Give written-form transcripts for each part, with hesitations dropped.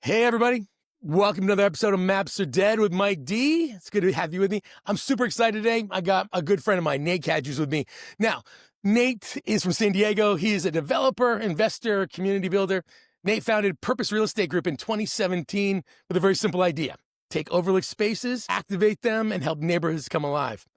Hey, everybody. Welcome to another episode of Maps Are Dead with Mike D. It's good to have you with me. I'm super excited today. I got a good friend of mine, Nate Cadieux, with me. Now, Nate is from San Diego. He is a developer, investor, community builder. Nate founded Purpose Real Estate Group in 2017 with a very simple idea: take overlooked spaces, activate them, and help neighborhoods come alive.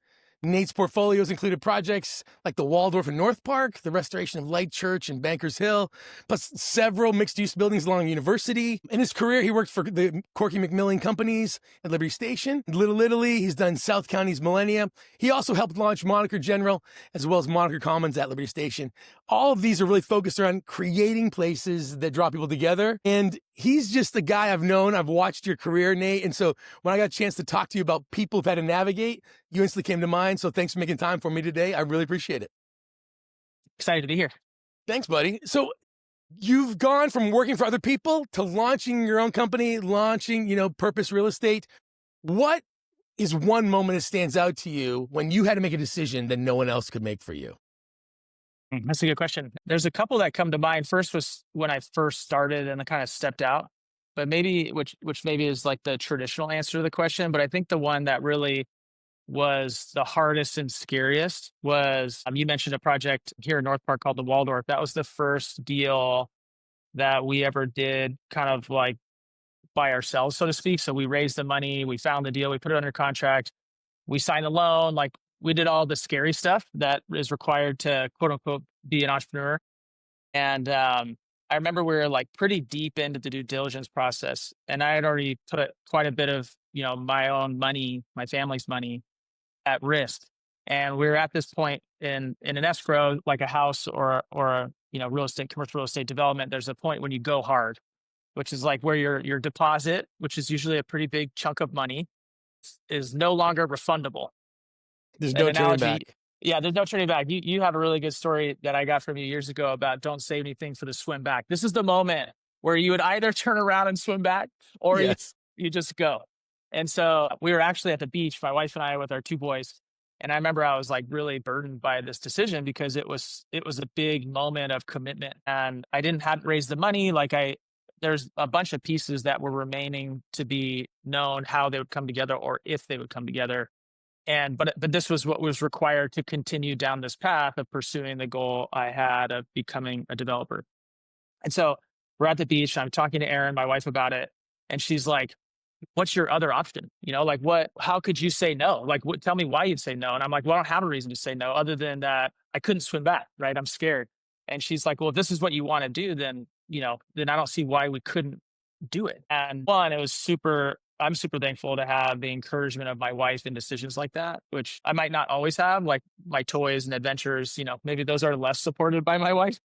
Nate's portfolios included projects like the Waldorf in North Park, the restoration of LightChurch in Bankers Hill, plus several mixed-use buildings along University. In his career, he worked for the Corky McMillin Companies at Liberty Station. In Little Italy, he's done South County's Millennia. He also helped launch Moniker General, as well as Moniker Commons at Liberty Station. All of these are really focused around creating places that draw people together. And he's just the guy I've known. I've watched your career, Nate. And so when I got a chance to talk to you about people who've had to navigate, you instantly came to mind. So thanks for making time for me today. I really appreciate it. Excited to be here. Thanks, buddy. So you've gone from working for other people to launching your own company, launching, Purpose Real Estate. What is one moment that stands out to you when you had to make a decision that no one else could make for you? That's a good question. There's a couple that come to mind. First was when I first started and I kind of stepped out, but maybe which maybe is like the traditional answer to the question. But I think the one that really was the hardest and scariest was you mentioned a project here in North Park called the Waldorf. That was the first deal that we ever did kind of like by ourselves, so to speak. So we raised the money, we found the deal, we put it under contract, we signed a loan, like we did all the scary stuff that is required to quote unquote be an entrepreneur. And I remember we were like pretty deep into the due diligence process, and I had already put quite a bit of my own money, my family's money, at risk. And we were at this point in an escrow, like a house or a real estate, commercial real estate development. There's a point when you go hard, which is like where your deposit, which is usually a pretty big chunk of money, is no longer refundable. There's no turning back. Yeah, there's no turning back. You have a really good story that I got from you years ago about don't save anything for the swim back. This is the moment where you would either turn around and swim back or Yes. you just go. And so we were actually at the beach, my wife and I, with our two boys. And I remember I was like really burdened by this decision because it was a big moment of commitment, and I hadn't raised the money. There's a bunch of pieces that were remaining to be known how they would come together or if they would come together. But this was what was required to continue down this path of pursuing the goal I had of becoming a developer. And so we're at the beach. I'm talking to Erin, my wife, about it. And she's like, what's your other option? How could you say no? Tell me why you'd say no. And I'm like, well, I don't have a reason to say no other than that I couldn't swim back, right? I'm scared. And she's like, well, if this is what you want to do, then I don't see why we couldn't do it. And one, I'm super thankful to have the encouragement of my wife in decisions like that, which I might not always have, like my toys and adventures, maybe those are less supported by my wife,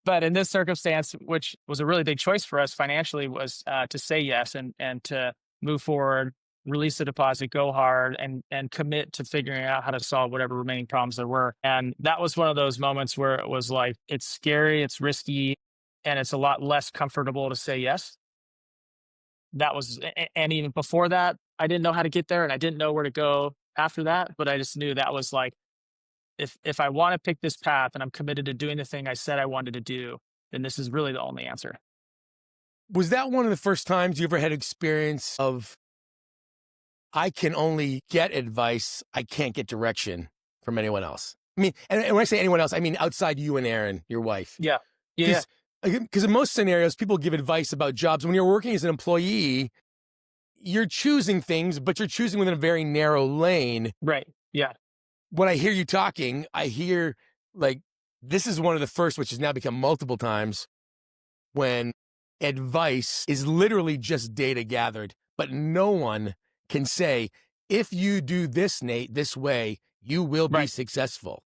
but in this circumstance, which was a really big choice for us financially, was to say yes and to move forward, release the deposit, go hard, and commit to figuring out how to solve whatever remaining problems there were. And that was one of those moments where it was like, it's scary, it's risky, and it's a lot less comfortable to say yes. And even before that, I didn't know how to get there, and I didn't know where to go after that. But I just knew that was like, if I want to pick this path and I'm committed to doing the thing I said I wanted to do, then this is really the only answer. Was that one of the first times you ever had experience of, I can only get advice, I can't get direction from anyone else? I mean, and when I say anyone else, I mean outside you and Erin, your wife. Yeah. Yeah. Because in most scenarios, people give advice about jobs. When you're working as an employee, you're choosing things, but you're choosing within a very narrow lane. Right. Yeah. When I hear you talking, I hear like, this is one of the first, which has now become multiple times, when advice is literally just data gathered, but no one can say, if you do this, Nate, this way, you will be successful.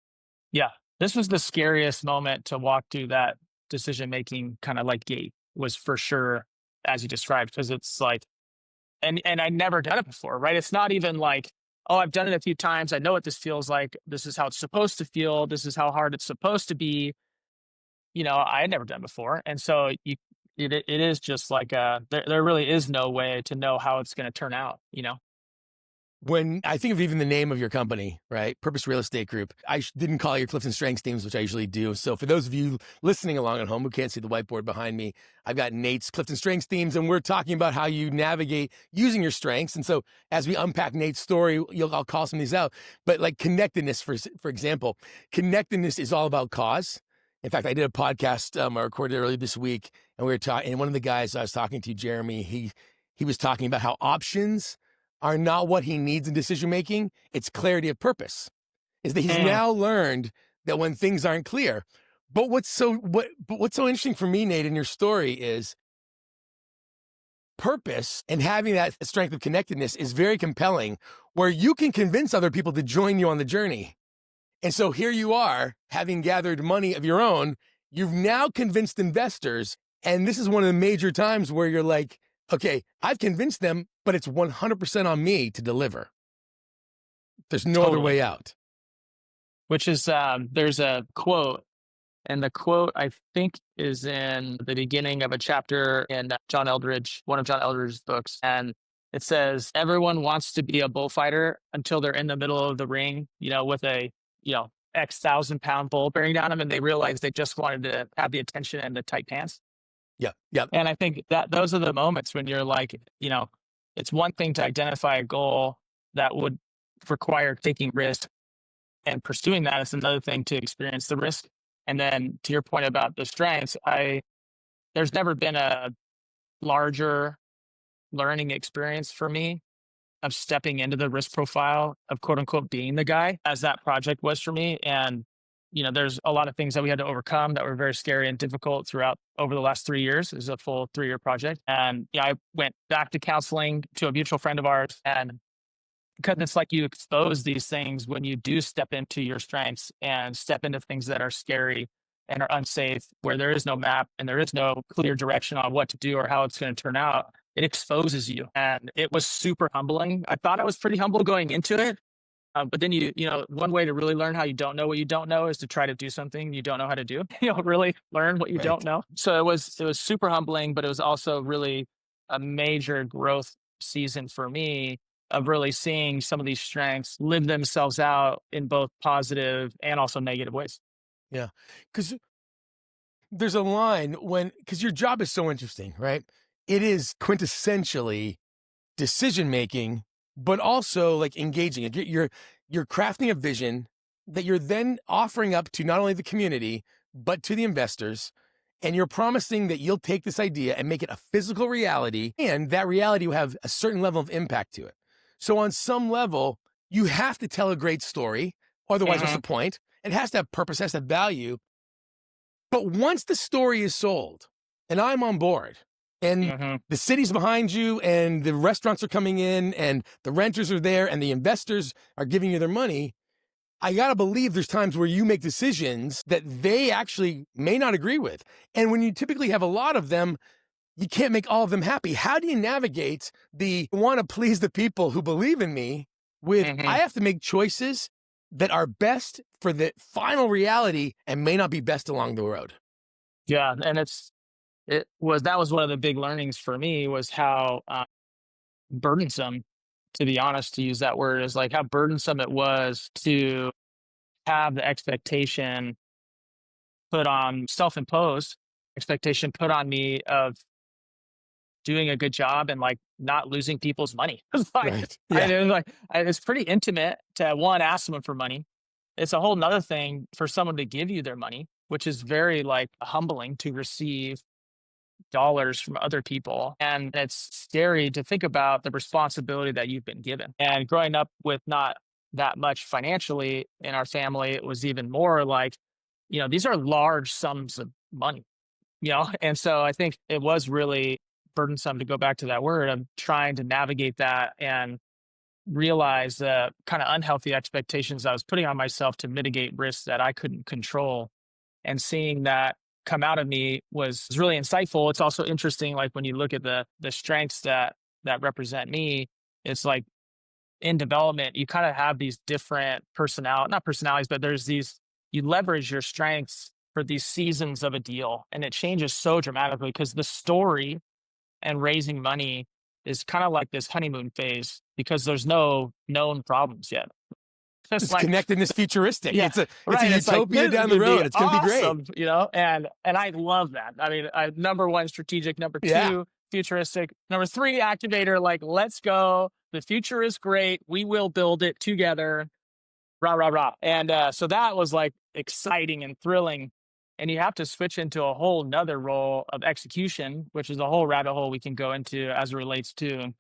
Yeah. This was the scariest moment to walk through that decision-making kind of like gate, was for sure, as you described, because it's like, and I'd never done it before, right? It's not even like, oh, I've done it a few times, I know what this feels like, this is how it's supposed to feel, this is how hard it's supposed to be. I had never done before. And so it is just like, there really is no way to know how it's going to turn out, when I think of even the name of your company, right? Purpose Real Estate Group, I didn't call it your Clifton Strengths Teams, which I usually do. So for those of you listening along at home who can't see the whiteboard behind me, I've got Nate's Clifton Strengths Teams, and we're talking about how you navigate using your strengths. And so as we unpack Nate's story, I'll call some of these out. But like connectedness, for example, connectedness is all about cause. In fact, I did a podcast I recorded earlier this week, and we were talking, and one of the guys I was talking to, Jeremy, he was talking about how options are not what he needs in decision-making. It's clarity of purpose. Is that he's now learned that when things aren't clear. But what's so interesting for me, Nate, in your story is purpose and having that strength of connectedness is very compelling, where you can convince other people to join you on the journey. And so here you are, having gathered money of your own, you've now convinced investors. And this is one of the major times where you're like, okay, I've convinced them, but it's 100% on me to deliver. There's no other way out. Which is, there's a quote, and the quote I think is in the beginning of a chapter in John Eldredge, one of John Eldredge's books. And it says, everyone wants to be a bullfighter until they're in the middle of the ring, with a, X 1,000-pound bull bearing down them, and they realize they just wanted to have the attention and the tight pants. Yeah. Yeah. And I think that those are the moments when you're like, it's one thing to identify a goal that would require taking risk and pursuing that. It's another thing to experience the risk. And then to your point about the strengths, there's never been a larger learning experience for me of stepping into the risk profile of quote unquote being the guy as that project was for me. And there's a lot of things that we had to overcome that were very scary and difficult throughout over the last 3 years. It was a full 3-year project. And I went back to counseling to a mutual friend of ours. And because it's like you expose these things when you do step into your strengths and step into things that are scary and are unsafe, where there is no map and there is no clear direction on what to do or how it's going to turn out, it exposes you. And it was super humbling. I thought I was pretty humble going into it. But then one way to really learn how you don't know what you don't know is to try to do something you don't know how to do. Really learn what you don't know. So it was super humbling, but it was also really a major growth season for me of really seeing some of these strengths live themselves out in both positive and also negative ways. Yeah, because there's a line because your job is so interesting, right? It is quintessentially decision making, but also like engaging. You're crafting a vision that you're then offering up to not only the community, but to the investors. And you're promising that you'll take this idea and make it a physical reality, and that reality will have a certain level of impact to it. So on some level, you have to tell a great story. Otherwise, what's the point? It has to have purpose, has to have value. But once the story is sold and I'm on board, and the city's behind you, and the restaurants are coming in, and the renters are there, and the investors are giving you their money, I got to believe there's times where you make decisions that they actually may not agree with. And when you typically have a lot of them, you can't make all of them happy. How do you navigate the want to please the people who believe in me with I have to make choices that are best for the final reality and may not be best along the road? Yeah. And that was one of the big learnings for me, was how burdensome, to be honest, to use that word, is like how burdensome it was to have the expectation put on, self-imposed expectation put on me of doing a good job and like not losing people's money. It's like, Right. Yeah. It's pretty intimate to ask someone for money. It's a whole nother thing for someone to give you their money, which is very like humbling to receive dollars from other people. And it's scary to think about the responsibility that you've been given. And growing up with not that much financially in our family, it was even more like, these are large sums of money, And so I think it was really burdensome, to go back to that word, of trying to navigate that and realize the kind of unhealthy expectations I was putting on myself to mitigate risks that I couldn't control. And seeing that come out of me was really insightful. It's also interesting, like when you look at the strengths that represent me, it's like in development, you kind of have these different not personalities, but there's these, you leverage your strengths for these seasons of a deal. And it changes so dramatically because the story and raising money is kind of like this honeymoon phase because there's no known problems yet. It's It's like, connectedness futuristic. yeah, It's a right. It's like utopia this is down the gonna be road. It's going to be great. awesome, and I love that. I mean, number one, strategic. Number Yeah. two, futuristic. Number three, activator. Like, let's go. The future is great. We will build it together. Rah rah rah. And so that was like exciting and thrilling. And you have to switch into a whole nother role of execution, which is a whole rabbit hole we can go into as it relates to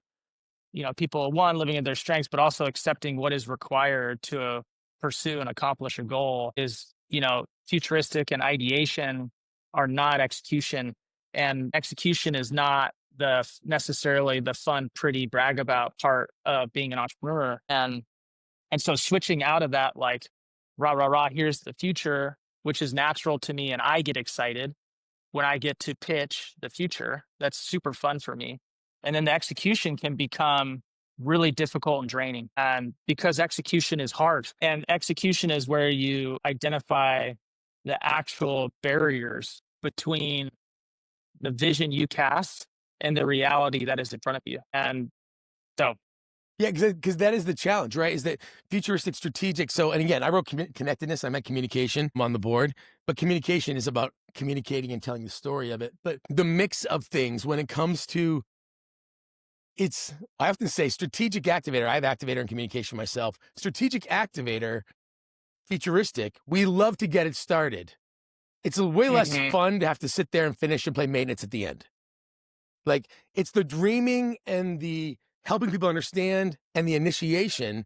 people, one, living in their strengths, but also accepting what is required to pursue and accomplish a goal is, futuristic and ideation are not execution. And execution is not necessarily the fun, pretty brag about part of being an entrepreneur. And so switching out of that, like, rah, rah, rah, here's the future, which is natural to me. And I get excited when I get to pitch the future. That's super fun for me. And then the execution can become really difficult and draining. And because execution is hard, and execution is where you identify the actual barriers between the vision you cast and the reality that is in front of you. And so, Yeah, because that is the challenge, right? Is that futuristic, strategic. So, and again, I wrote connectedness. I meant communication. I'm on the board, but communication is about communicating and telling the story of it. But the mix of things when it comes to I often say strategic activator. I have activator and communication myself. Strategic activator, futuristic. We love to get it started. It's way less fun to have to sit there and finish and play maintenance at the end. Like, it's the dreaming and the helping people understand and the initiation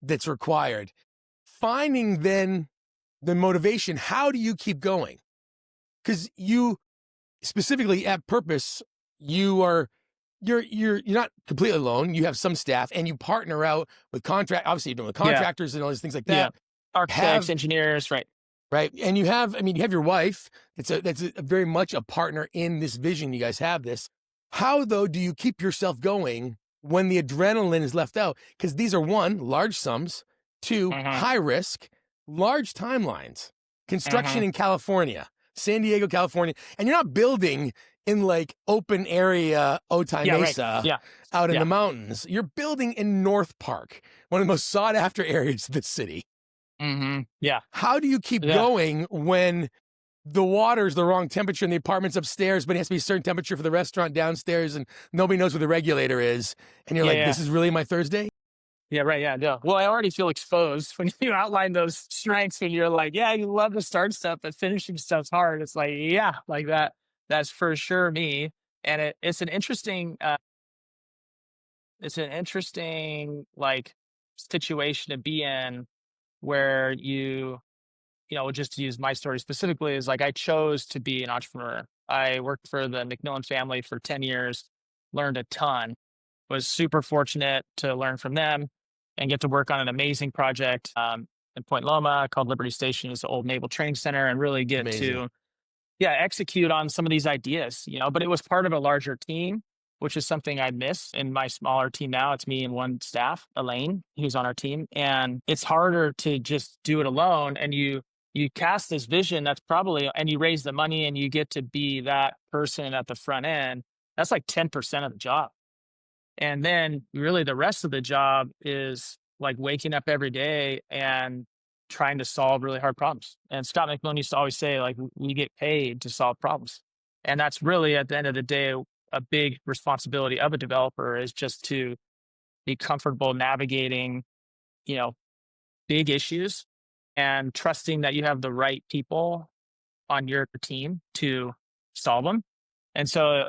that's required. Finding then the motivation. How do you keep going? Because you specifically at Purpose, you're not completely alone. You have some staff and you partner out with obviously you're doing with contractors and all these things like that. Yeah. Architects, engineers, right. Right. And you have your wife. That's very much a partner in this vision. You guys have this. How though do you keep yourself going when the adrenaline is left out? Because these are one, large sums, two, high risk, large timelines, construction in California, San Diego, California, and you're not building in like open area Otay Mesa out in the mountains. You're building in North Park, one of the most sought after areas of the city. Yeah. How do you keep going when the water's the wrong temperature in the apartments upstairs, but it has to be a certain temperature for the restaurant downstairs and nobody knows where the regulator is? And you're this is really my Thursday? Yeah, right. Yeah, no. Well, I already feel exposed when you outline those strengths and you're like, yeah, you love to start stuff, but finishing stuff's hard. It's like, yeah, like that. That's for sure me. And it's an interesting, like situation to be in where just to use my story specifically, is like I chose to be an entrepreneur. I worked for the McMillin family for 10 years, learned a ton, was super fortunate to learn from them and get to work on an amazing project in Point Loma called Liberty Station. It's an old naval training center, and really get to execute on some of these ideas, but it was part of a larger team, which is something I miss in my smaller team now. It's me and one staff, Elaine, who's on our team. And it's harder to just do it alone. And you cast this vision and you raise the money and you get to be that person at the front end. That's like 10% of the job. And then really the rest of the job is like waking up every day and trying to solve really hard problems. And Scott McMillin used to always say, like, we get paid to solve problems. And that's really, at the end of the day, a big responsibility of a developer, is just to be comfortable navigating, big issues and trusting that you have the right people on your team to solve them. And so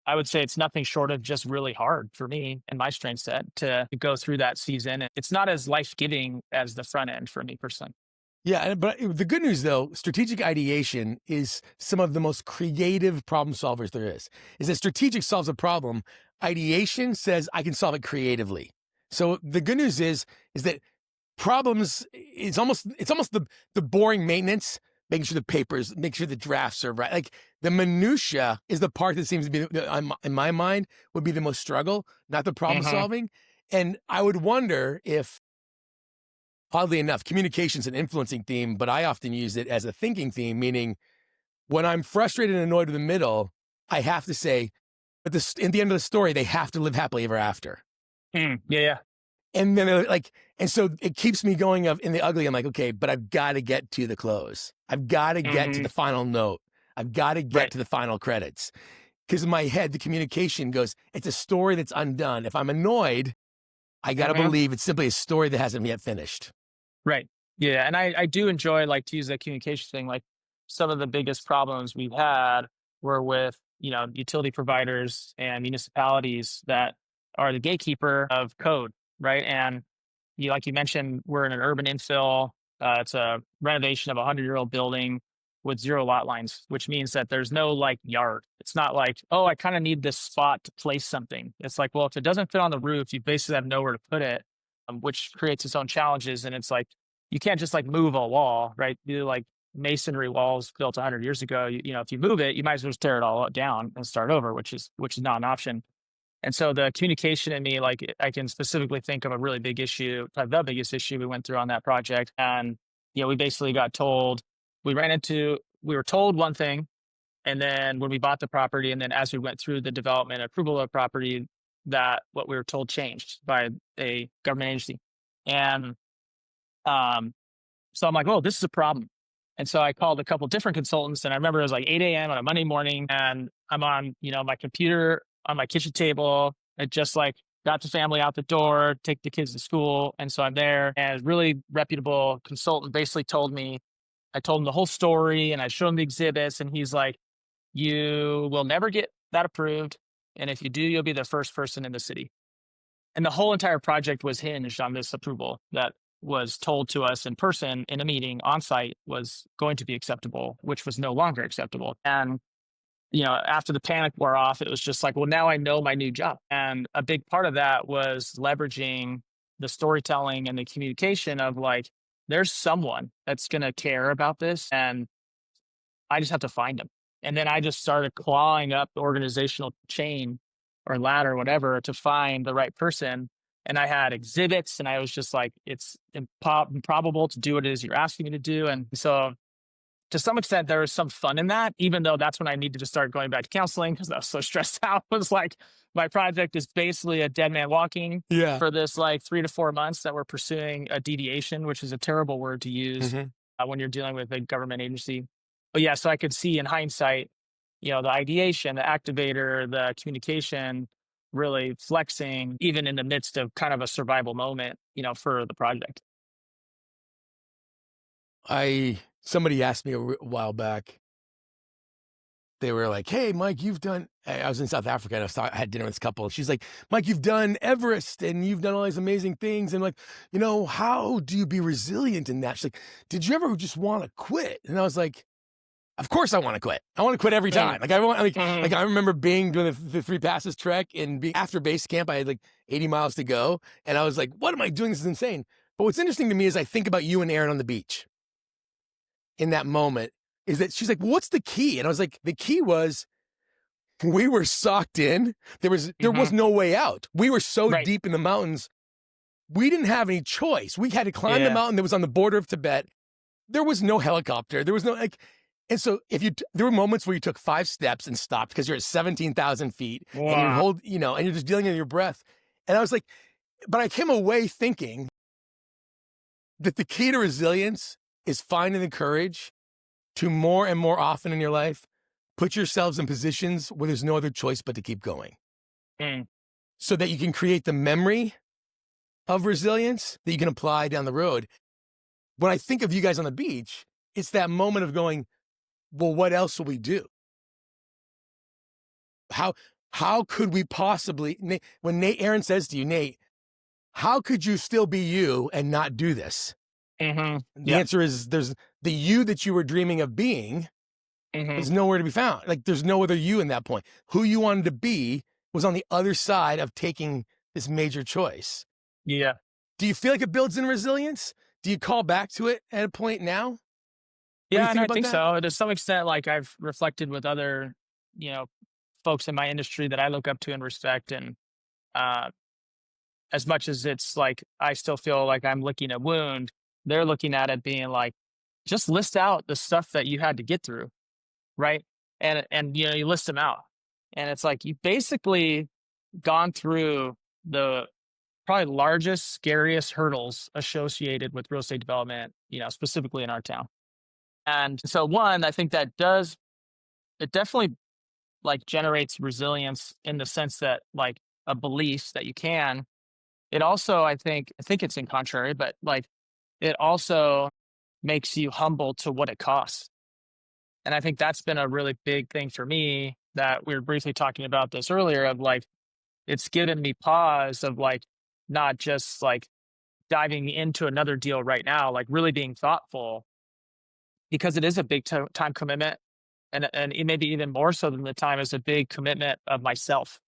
I would say it's nothing short of just really hard for me and my strength set to go through that season. It's not as life-giving as the front end for me personally. Yeah, but the good news, though, strategic ideation is some of the most creative problem solvers there is. Is that strategic solves a problem. Ideation says, I can solve it creatively. So the good news is that problems, it's almost the boring maintenance, making sure the papers, making sure the drafts are right. Like, the minutia is the part that seems to be, in my mind, would be the most struggle, not the problem solving. And I would wonder if, oddly enough, communication's an influencing theme, but I often use it as a thinking theme, meaning when I'm frustrated and annoyed with the middle, I have to say, but this in the end of the story, they have to live happily ever after. Yeah, yeah. And then and so it keeps me going in the ugly. I'm like, okay, but I've got to get to the close. I've got to get to the final note. I've got to get to the final credits. Because in my head, the communication goes, it's a story that's undone. If I'm annoyed, I got to believe it's simply a story that hasn't yet finished. Right. Yeah. And I do enjoy, like, to use that communication thing, like some of the biggest problems we've had were with, utility providers and municipalities that are the gatekeeper of code. Right. And like you mentioned, we're in an urban infill. It's a renovation of a 100-year-old building with 0 lot lines, which means that there's no like yard. It's not like, oh, I kind of need this spot to place something. It's like, well, if it doesn't fit on the roof, you basically have nowhere to put it, which creates its own challenges. And it's like, you can't just like move a wall, right? You like masonry walls built 100 years ago. If you move it, you might as well just tear it all down and start over, which is not an option. And so the communication in me, like, I can specifically think of a really big issue, the biggest issue we went through on that project. And, we basically got told, we were told one thing. And then when we bought the property, and then as we went through the development approval of the property, that what we were told changed by a government agency. And so I'm like, oh, this is a problem. And so I called a couple different consultants, and I remember it was like 8 a.m. on a Monday morning, and I'm on, my computer on my kitchen table. I just like got the family out the door, take the kids to school. And so I'm there, and a really reputable consultant basically told me, I told him the whole story and I showed him the exhibits, and he's like, you will never get that approved. And if you do, you'll be the first person in the city. And the whole entire project was hinged on this approval that was told to us in person in a meeting on site was going to be acceptable, which was no longer acceptable. And, after the panic wore off, it was just like, well, now I know my new job. And a big part of that was leveraging the storytelling and the communication of like, there's someone that's going to care about this, and I just have to find them. And then I just started clawing up the organizational chain or ladder, whatever, to find the right person. And I had exhibits, and I was just like, it's improbable to do what it is you're asking me to do. And so to some extent, there was some fun in that, even though that's when I needed to start going back to counseling because I was so stressed out. It was like, my project is basically a dead man walking for this like 3 to 4 months that we're pursuing a deviation, which is a terrible word to use when you're dealing with a government agency. But yeah, so I could see in hindsight, the ideation, the activator, the communication really flexing even in the midst of kind of a survival moment, for the project. Somebody asked me a while back, they were like, hey, Mike, I was in South Africa and I had dinner with this couple. And she's like, Mike, you've done Everest and you've done all these amazing things. And like, how do you be resilient in that? She's like, did you ever just want to quit? And I was like, of course I want to quit. I want to quit every time. Like I remember doing the 3 passes trek and being after base camp, I had like 80 miles to go. And I was like, what am I doing? This is insane. But what's interesting to me is I think about you and Aaron on the beach in that moment is that she's like, well, what's the key? And I was like, the key was we were socked in. There was no way out. We were so deep in the mountains. We didn't have any choice. We had to climb the mountain that was on the border of Tibet. There was no helicopter. There was no and so there were moments where you took 5 steps and stopped because you're at 17,000 feet and you and you're just dealing with your breath. And I was like, but I came away thinking that the key to resilience is finding the courage to more and more often in your life, put yourselves in positions where there's no other choice but to keep going. So that you can create the memory of resilience that you can apply down the road. When I think of you guys on the beach, it's that moment of going, well, what else will we do? How could we possibly, when Aaron says to you, Nate, how could you still be you and not do this? The answer is there's the you that you were dreaming of being is nowhere to be found. Like there's no other you in that point. Who you wanted to be was on the other side of taking this major choice. Yeah. Do you feel like it builds in resilience? Do you call back to it at a point now? Yeah, and I think so. To some extent, like I've reflected with other, folks in my industry that I look up to and respect. And as much as it's like, I still feel like I'm licking a wound, they're looking at it being like, just list out the stuff that you had to get through. Right. And you list them out. And it's like, you've basically gone through the probably largest, scariest hurdles associated with real estate development, specifically in our town. And so one, I think it definitely like generates resilience in the sense that like a belief that you can. It also, I think it's in contrary, but like it also makes you humble to what it costs. And I think that's been a really big thing for me that we were briefly talking about this earlier of like, it's given me pause of like, not just like diving into another deal right now, like really being thoughtful because it is a big time commitment. And it may be even more so than the time is a big commitment of myself,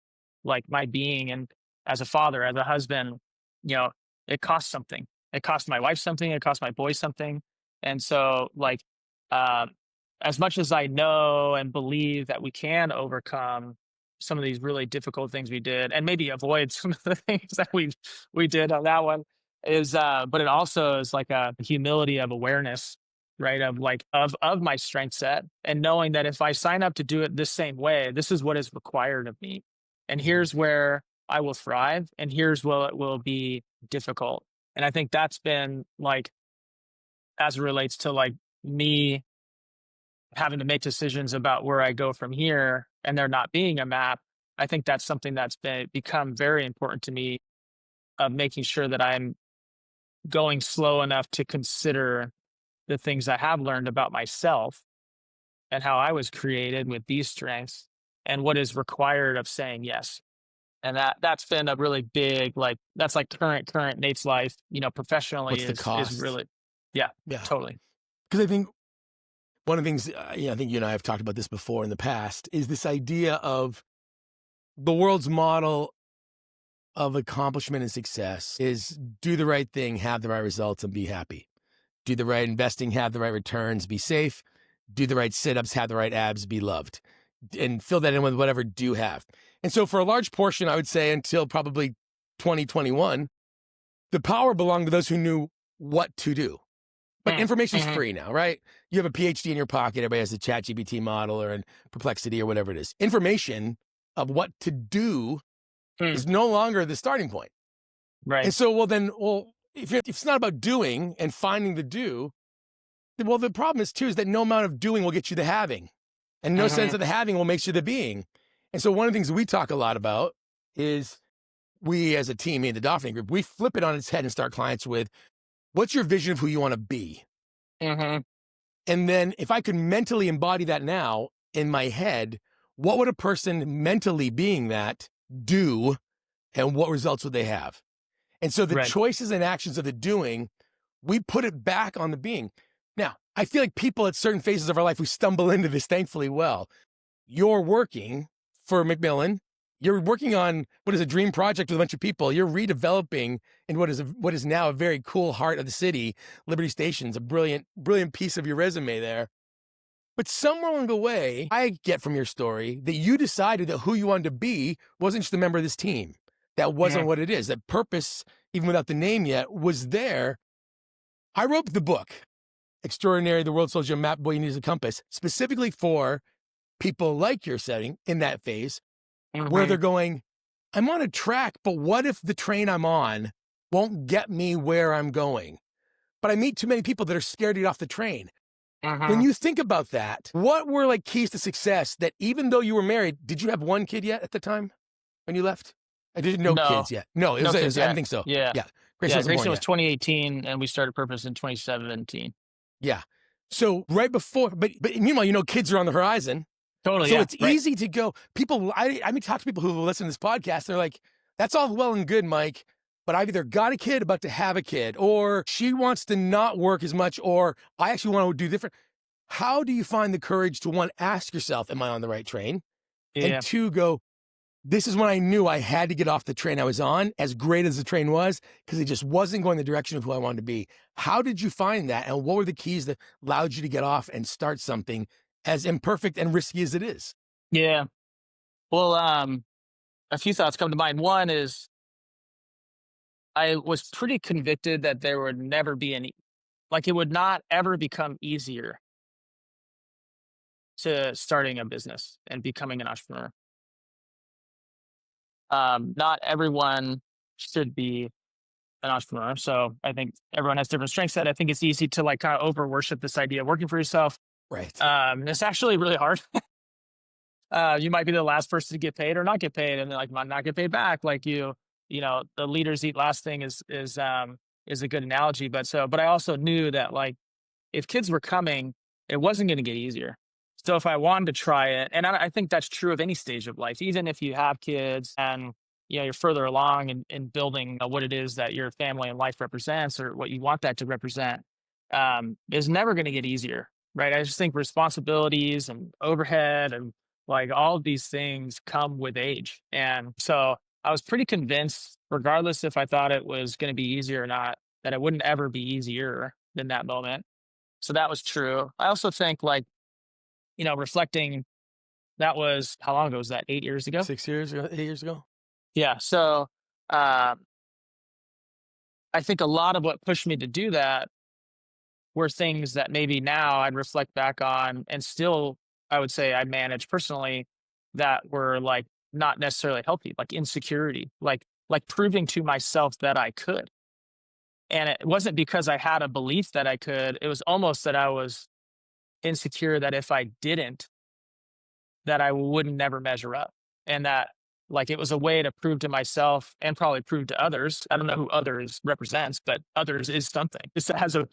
like my being. And as a father, as a husband, you know, it costs something. It costs my wife something. It costs my boys something. And so like, um, as much as I know and believe that we can overcome some of these really difficult things we did and maybe avoid some of the things that we did on that one is but it also is like a humility of awareness, right, of like of my strength set and knowing that if I sign up to do it this same way, this is what is required of me, and Mhm. here's where I will thrive and here's where it will be difficult. And I think that's been like, as it relates to like me having to make decisions about where I go from here and there not being a map, I think that's something that's become very important to me, of making sure that I'm going slow enough to consider the things I have learned about myself and how I was created with these strengths and what is required of saying yes. And that's been a really big, like, that's like current Nate's life, professionally What's the is cost? really, yeah, Yeah. totally. Because I think one of the things, I think you and I have talked about this before in the past, is this idea of the world's model of accomplishment and success is do the right thing, have the right results, and be happy. Do the right investing, have the right returns, be safe. Do the right sit ups, have the right abs, be loved. And fill that in with whatever do you have. And so, for a large portion, I would say until probably 2021, the power belonged to those who knew what to do. But information's Mm-hmm. free now, right? You have a PhD in your pocket. Everybody has a ChatGPT model or a Perplexity or whatever it is. Information of what to do is no longer the starting point. Right. And so, if it's not about doing and finding the do, well, the problem is that no amount of doing will get you the having, and no sense Mm-hmm. of the having will make you the being. And so, one of the things we talk a lot about is we, as a team, me and the Dauphinee group, we flip it on its head and start clients with, "What's your vision of who you want to be?" Mm-hmm. And then, if I could mentally embody that now in my head, what would a person mentally being that do, and what results would they have? And so, the Right. choices and actions of the doing, we put it back on the being. Now, I feel like people at certain phases of our life, we stumble into this thankfully well. You're working for McMillin. You're working on what is a dream project with a bunch of people. You're redeveloping in what is now a very cool heart of the city. Liberty Station's a brilliant piece of your resume there. But somewhere along the way, I get from your story that you decided that who you wanted to be wasn't just a member of this team. That wasn't Mm-hmm. what it is. That purpose, even without the name yet, was there. I wrote the book, Extraordinary, The World Soldier Map, Boy You Need is a Compass, specifically for people like your setting in that phase where Mm-hmm. they're going, I'm on a track, but what if the train I'm on won't get me where I'm going? But I meet too many people that are scared to get off the train. When Mm-hmm. you think about that, what were like keys to success that even though you were married, did you have one kid yet at the time when you left? I didn't know No, kids yet. No, no kids I didn't yet. think so. Yeah. Yeah. Grayson Yeah. wasn't born Grayson was yet. 2018 and we started Purpose in 2017. Yeah. So right before, but meanwhile, kids are on the horizon. Totally. So Yeah. it's Right. easy to go. People, I mean, talk to people who listen to this podcast. They're like, that's all well and good, Mike, but I've either got a kid, about to have a kid, or she wants to not work as much, or I actually want to do different. How do you find the courage to, one, ask yourself, am I on the right train? And Yeah. two, go, this is when I knew I had to get off the train I was on, as great as the train was, because it just wasn't going the direction of who I wanted to be. How did you find that? And what were the keys that allowed you to get off and start something as imperfect and risky as it is? Yeah. Well, a few thoughts come to mind. One is I was pretty convicted that there would never be any, like, it would not ever become easier to starting a business and becoming an entrepreneur. Not everyone should be an entrepreneur. So I think everyone has different strengths that I think it's easy to like kind of over worship this idea of working for yourself. Right. It's actually really hard. You might be the last person to get paid or not get paid, and like might not get paid back. Like the leaders eat last thing is a good analogy. But I also knew that like if kids were coming, it wasn't going to get easier. So if I wanted to try it, and I think that's true of any stage of life, even if you have kids and you're further along in building what it is that your family and life represents or what you want that to represent, is never going to get easier, right? I just think responsibilities and overhead and like all of these things come with age. And so I was pretty convinced, regardless if I thought it was going to be easier or not, that it wouldn't ever be easier than that moment. So that was true. I also think like, reflecting, that was how long ago was that? 8 years ago? 6 years ago, 8 years ago. Yeah. So I think a lot of what pushed me to do that were things that maybe now I'd reflect back on and still I would say I manage personally that were like not necessarily healthy, like insecurity, like proving to myself that I could. And it wasn't because I had a belief that I could. It was almost that I was insecure that if I didn't, that I wouldn't never measure up. And that like it was a way to prove to myself and probably prove to others. I don't know who others represents, but others is something. This has it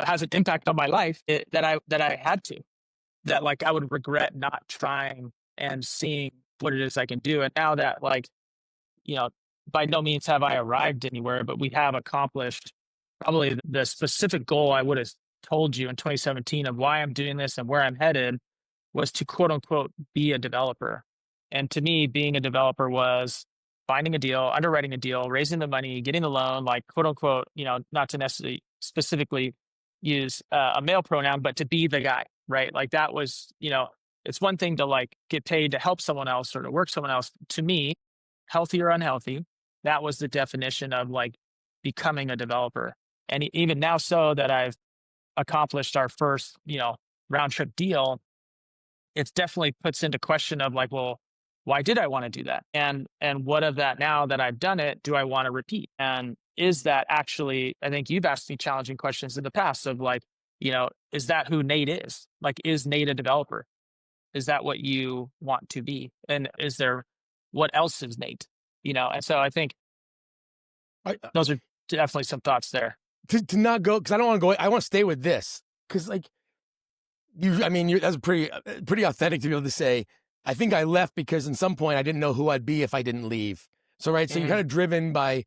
has an impact on my life that I had to, that like I would regret not trying and seeing what it is I can do. And now that like, you know, by no means have I arrived anywhere, but we have accomplished probably the specific goal I would have told you in 2017 of why I'm doing this and where I'm headed was to quote unquote be a developer. And to me, being a developer was finding a deal, underwriting a deal, raising the money, getting the loan, like quote unquote, not to necessarily specifically use a male pronoun, but to be the guy, right? Like that was, it's one thing to like get paid to help someone else or to work someone else. To me, healthy or unhealthy, that was the definition of like becoming a developer. And even now, so that I've accomplished our first, round trip deal, it definitely puts into question of like, well, why did I want to do that? And what of that now that I've done it, do I want to repeat? And is that actually, I think you've asked me challenging questions in the past of like, is that who Nate is? Like, is Nate a developer? Is that what you want to be? And what else is Nate? And so I think I, those are definitely some thoughts there. to not go, because I don't want to go, I want to stay with this. Because like, that's pretty authentic to be able to say, I think I left because in some point I didn't know who I'd be if I didn't leave. So, right. So you're kind of driven by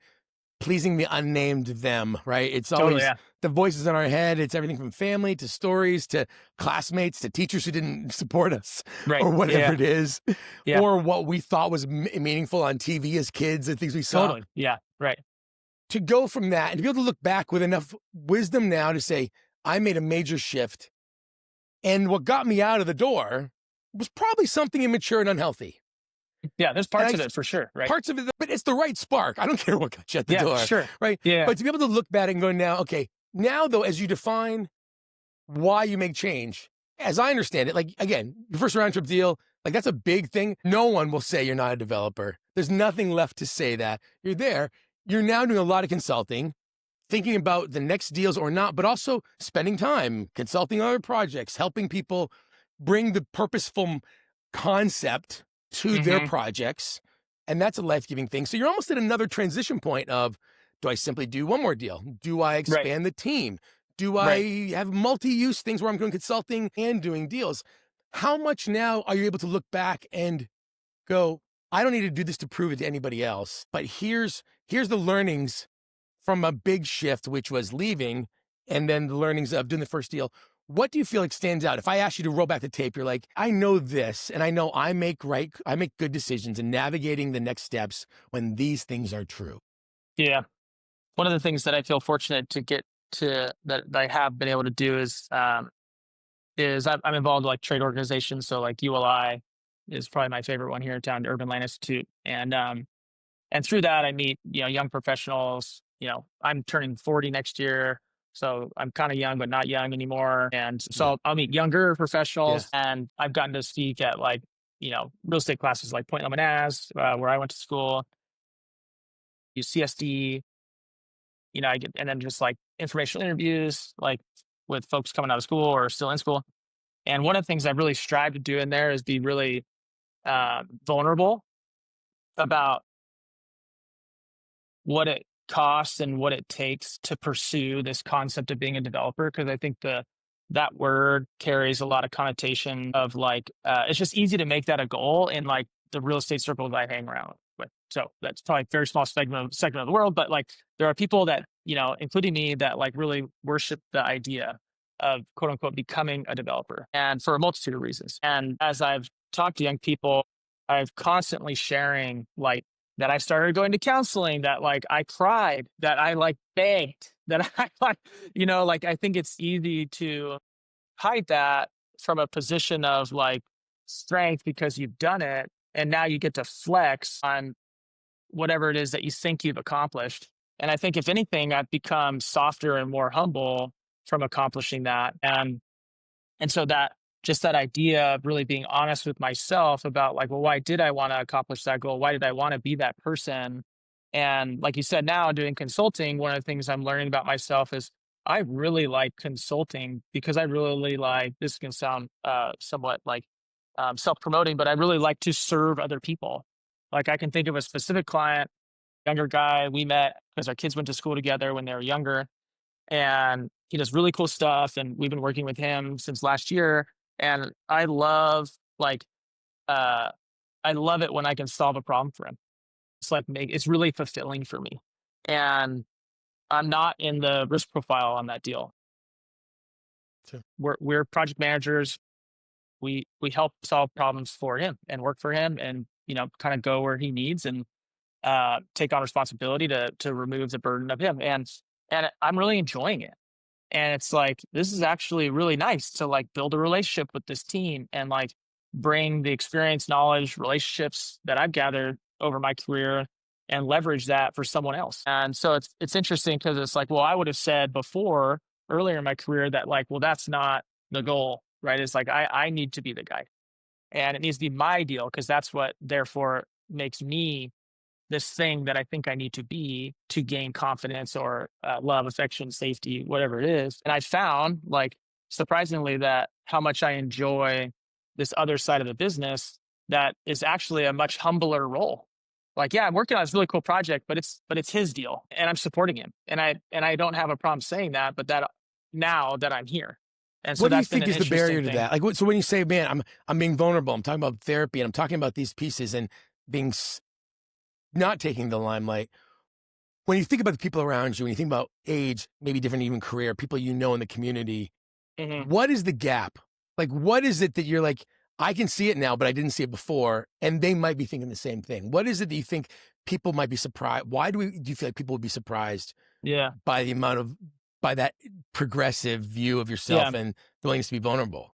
pleasing the unnamed them, right? It's always the voices in our head. It's everything from family to stories to classmates to teachers who didn't support us, right, or whatever it is, or what we thought was meaningful on TV as kids and things we saw. Totally. Yeah. Right. To go from that and to be able to look back with enough wisdom now to say, I made a major shift. And what got me out of the door was probably something immature and unhealthy. Yeah, there's parts of it for sure, right? Parts of it, but it's the right spark. I don't care what got you at the door. Sure. Right? Yeah. But to be able to look back and go now, okay, now though, as you define why you make change, as I understand it, like again, your first round trip deal, like that's a big thing. No one will say you're not a developer. There's nothing left to say that. You're there. You're now doing a lot of consulting, thinking about the next deals or not, but also spending time consulting other projects, helping people bring the purposeful concept to their projects. And that's a life-giving thing. So you're almost at another transition point of, do I simply do one more deal? Do I expand the team? Do I have multi-use things where I'm doing consulting and doing deals? How much now are you able to look back and go, I don't need to do this to prove it to anybody else, but here's the learnings from a big shift, which was leaving, and then the learnings of doing the first deal. What do you feel like stands out? If I ask you to roll back the tape, you're like, I know this, and I know I make good decisions in navigating the next steps when these things are true. Yeah. One of the things that I feel fortunate to get to that I have been able to do is I'm involved in like trade organizations. So like ULI is probably my favorite one here in town, Urban Land Institute. And through that I meet, young professionals. I'm turning 40 next year. So I'm kind of young, but not young anymore. And so I'll meet younger professionals, and I've gotten to speak at like real estate classes like Point Loma Naz, where I went to school, UCSD, I get, and then just like informational interviews, like with folks coming out of school or still in school. And one of the things I really strive to do in there is be really vulnerable about what it costs and what it takes to pursue this concept of being a developer. Cause I think that word carries a lot of connotation of like, it's just easy to make that a goal in like the real estate circles I hang around with. So that's probably a very small segment of the world, but like there are people that, including me, that like really worship the idea of quote unquote becoming a developer, and for a multitude of reasons. And as I've talked to young people, I've constantly sharing like that I started going to counseling, that like I cried, that I like begged, that I like, like I think it's easy to hide that from a position of like strength because you've done it. And now you get to flex on whatever it is that you think you've accomplished. And I think if anything, I've become softer and more humble from accomplishing that. And so that just that idea of really being honest with myself about like, well, why did I want to accomplish that goal? Why did I want to be that person? And like you said, now doing consulting, one of the things I'm learning about myself is I really like consulting because I really like, this can sound somewhat like self-promoting, but I really like to serve other people. Like I can think of a specific client, younger guy, we met because our kids went to school together when they were younger, and he does really cool stuff. And we've been working with him since last year. And I love uh, I love it when I can solve a problem for him. It's like it's really fulfilling for me. And I'm not in the risk profile on that deal. Sure. We're project managers. We help solve problems for him and work for him, and kind of go where he needs, and take on responsibility to remove the burden of him. And I'm really enjoying it. And it's like, this is actually really nice to like build a relationship with this team and like bring the experience, knowledge, relationships that I've gathered over my career and leverage that for someone else. And so it's interesting because it's like, well, I would have said before earlier in my career that like, well, that's not the goal, right? It's like, I need to be the guy, and it needs to be my deal because that's what therefore makes me this thing that I think I need to be to gain confidence or love, affection, safety, whatever it is. And I found, like, surprisingly, that how much I enjoy this other side of the business that is actually a much humbler role. Like, yeah, I'm working on this really cool project, but it's his deal, and I'm supporting him, and I don't have a problem saying that. But that now that I'm here, and so What do you that's been think an is the barrier interesting to thing. that? Like, so when you say, man, I'm being vulnerable, I'm talking about therapy, and I'm talking about these pieces and being not taking the limelight. When you think about the people around you, when you think about age, maybe different even career, people in the community, Mhm. what is the gap? Like, what is it that you're like, I can see it now, but I didn't see it before, and they might be thinking the same thing. What is it that you think people might be surprised? Why do you feel like people would be surprised Yeah, by by that progressive view of yeah. yourself and the willingness to be vulnerable?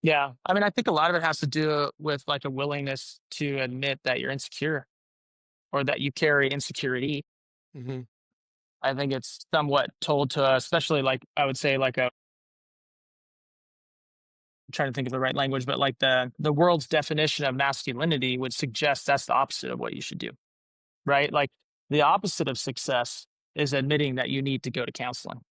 Yeah. I mean, I think a lot of it has to do with like a willingness to admit that you're insecure or that you carry insecurity. Mm-hmm. I think it's somewhat told to us, especially like I would say like I'm trying to think of the right language, but like the world's definition of masculinity would suggest that's the opposite of what you should do, right? Like the opposite of success is admitting that you need to go to counseling.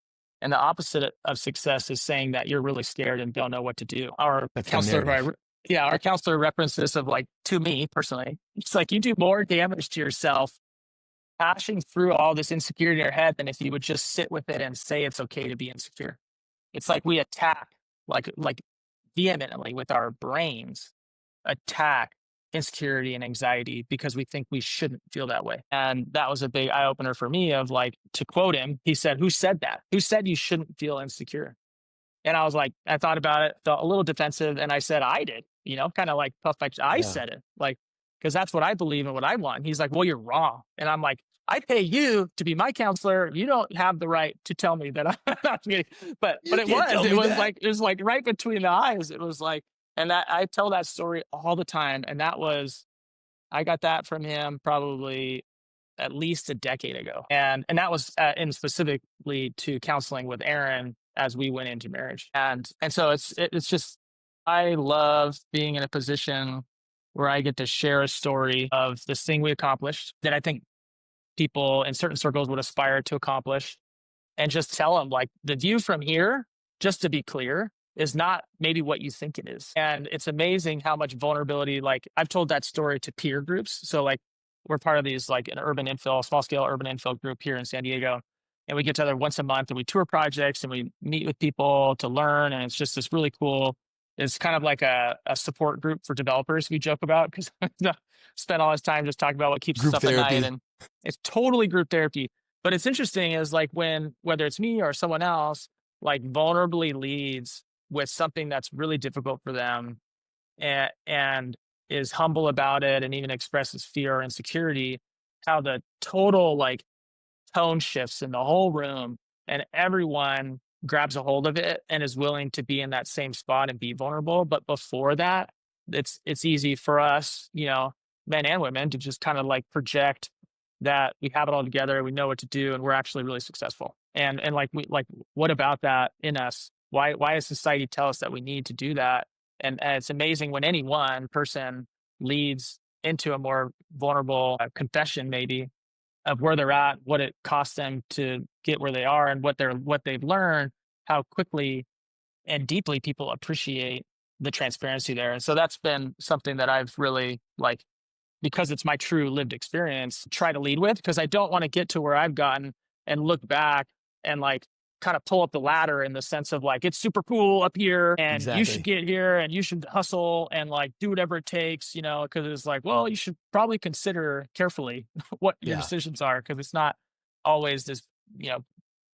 And the opposite of success is saying that you're really scared and don't know what to do. Our That's the counselor, narrative. our counselor referenced this of like, to me personally, it's like you do more damage to yourself hashing through all this insecurity in your head than if you would just sit with it and say it's okay to be insecure. It's like we attack like vehemently with our brains, attack insecurity and anxiety because we think we shouldn't feel that way. And that was a big eye opener for me of like, to quote him, he said, "Who said that? Who said you shouldn't feel insecure?" And I was like, I thought about it, felt a little defensive. And I said, I did, kind of like puff my, I Yeah. said it like, because that's what I believe and what I want. He's like, well, you're wrong. And I'm like, I pay you to be my counselor. You don't have the right to tell me that I'm not kidding. But You can't tell it me was that. like, right between the eyes. It was like, and that I tell that story all the time. And that was, I got that from him probably at least a decade ago. And that was in specifically to counseling with Aaron as we went into marriage. And so it's just, I love being in a position where I get to share a story of this thing we accomplished that I think people in certain circles would aspire to accomplish, and just tell them like the view from here, just to be clear, is not maybe what you think it is. And it's amazing how much vulnerability, like I've told that story to peer groups. So like we're part of these like an urban infill, small scale urban infill group here in San Diego. And we get together once a month and we tour projects and we meet with people to learn. And it's just this really cool, it's kind of like a support group for developers we joke about because spend all this time just talking about what keeps Group us up at night. therapy. And it's totally group therapy. But it's interesting is like when, whether it's me or someone else, like vulnerably leads with something that's really difficult for them and is humble about it and even expresses fear or insecurity, how the total like tone shifts in the whole room and everyone grabs a hold of it and is willing to be in that same spot and be vulnerable. But before that, it's easy for us, you know, men and women, to just kind of like project that we have it all together, we know what to do, and we're actually really successful. And like we like, what about that in us? Why does society tell us that we need to do that? And it's amazing when any one person leads into a more vulnerable confession, maybe, of where they're at, what it costs them to get where they are, and what they've learned, how quickly and deeply people appreciate the transparency there. And so that's been something that I've really like, because it's my true lived experience, try to lead with, because I don't want to get to where I've gotten and look back and like kind of pull up the ladder in the sense of like, it's super cool up here and you should Exactly. get here and you should hustle and like do whatever it takes, you know, because it's like, well, you should probably consider carefully what your Yeah. decisions are, because it's not always this, you know,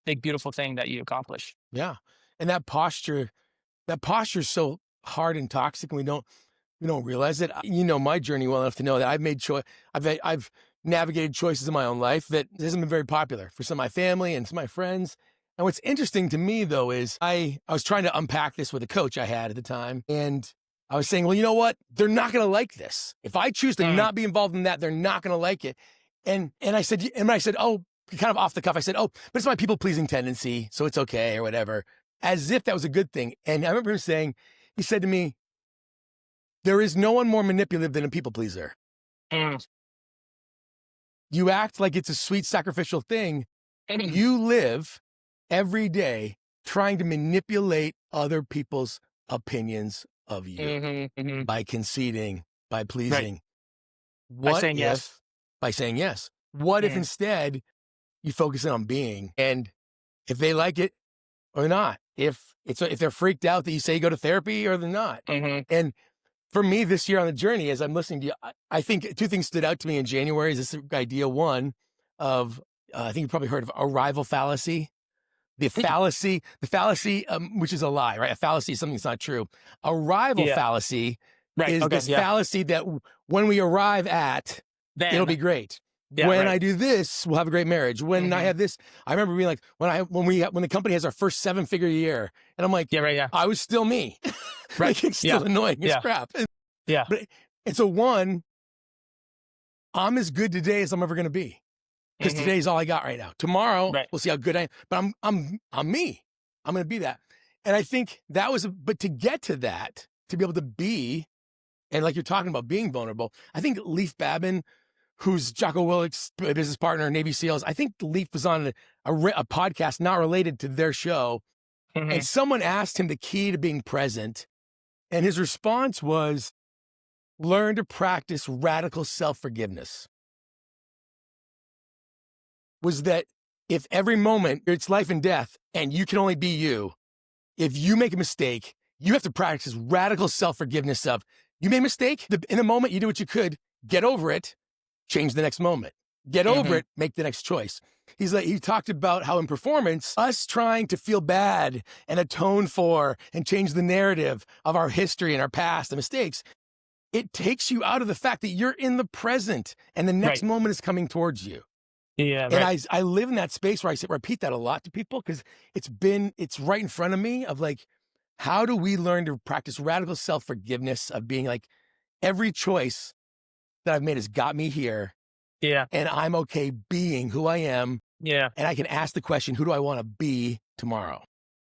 big, beautiful thing that you accomplish. Yeah. And that posture is so hard and toxic, and we don't realize it. You know my journey well enough to know that I've made I've navigated choices in my own life that hasn't been very popular for some of my family and some of my friends. And what's interesting to me though is I was trying to unpack this with a coach I had at the time, and I was saying, well, you know what? They're not going to like this. If I choose to Mm, not be involved in that, they're not going to like it. And I said, oh, kind of off the cuff, I said, oh, but it's my people pleasing tendency, so it's okay or whatever, as if that was a good thing. And I remember him saying, he said to me, there is no one more manipulative than a people pleaser. mm, You act like it's a sweet sacrificial thing. mm, You live every day trying to manipulate other people's opinions of you mhm, mhm. by conceding, by Right. pleasing. By What saying yes. if, by saying yes, what if Mm, instead you focus in on being, and if they like it or not, if they're freaked out that you say you go to therapy or they're not. mhm, And for me this year on the journey, as I'm listening to you, I think two things stood out to me in January. Is this idea, one, of, I think you probably heard of arrival fallacy. The fallacy, which is a lie, right? A fallacy is something that's not true. Arrival yeah. fallacy Right. is Okay. this Yeah. fallacy that when we arrive at, it'll Then. be great. Yeah. When Right. I do this, we'll have a great marriage. When I Mhm. have this, I remember being like, when the company has our first 7-figure year, and I'm like, Yeah. Right. Yeah. I was still me. Right. Like, it's Yeah. still annoying as Yeah. crap. Yeah. But and so one, I'm as good today as I'm ever going to be, because Mhm. today's all I got right now. Tomorrow, Right. we'll see how good I am. But I'm me. I'm going to be that. And I think that was, but to get to that, to be able to be, and like you're talking about being vulnerable, I think Leif Babin, who's Jocko Willick's business partner, Navy SEALs, I think Leif was on a podcast not related to their show, and Mhm. someone asked him the key to being present, and his response was, learn to practice radical self-forgiveness. Was that if every moment it's life and death and you can only be you, if you make a mistake, you have to practice radical self-forgiveness of, you made a mistake, in the moment you do what you could, get over it, change the next moment. Get over Mhm. it, make the next choice. He talked about how in performance, us trying to feel bad and atone for and change the narrative of our history and our past, the mistakes, it takes you out of the fact that you're in the present and the next Right. moment is coming towards you. Yeah. And Right. I live in that space where I repeat that a lot to people, because it's right in front of me of like, how do we learn to practice radical self-forgiveness of being like, every choice that I've made has got me here, Yeah. and I'm okay being who I am, Yeah. and I can ask the question, who do I want to be tomorrow?